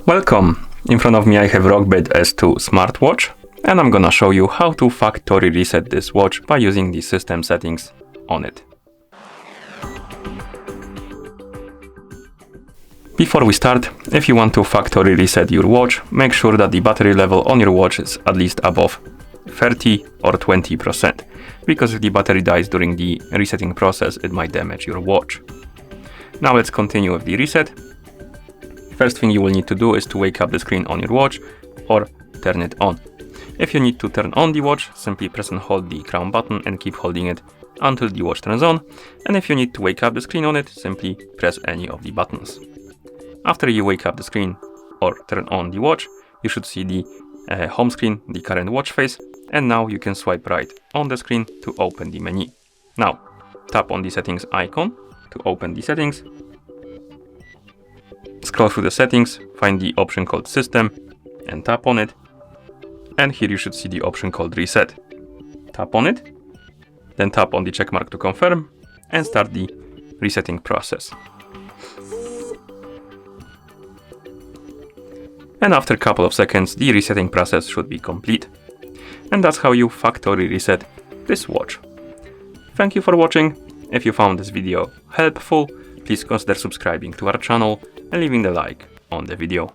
Welcome! In front of me I have ROGBID S2 smartwatch, and I'm gonna show you how to factory reset this watch by using the system settings on it. Before we start, if you want to factory reset your watch, make sure that the battery level on your watch is at least above 30 or 20%, because if the battery dies during the resetting process, it might damage your watch. Now let's continue with the reset. First thing you will need to do is to wake up the screen on your watch or turn it on. If you need to turn on the watch, simply press and hold the crown button and keep holding it until the watch turns on. And if you need to wake up the screen on it, simply press any of the buttons. After you wake up the screen or turn on the watch, you should see the home screen, the current watch face, and now you can swipe right on the screen to open the menu. Now, tap on the settings icon to open the settings. Scroll through the settings, find the option called System, and tap on it. And here you should see the option called Reset. Tap on it, then tap on the checkmark to confirm, and start the resetting process. And after a couple of seconds, the resetting process should be complete. And that's how you factory reset this watch. Thank you for watching. If you found this video helpful, please consider subscribing to our channel and leaving a like on the video.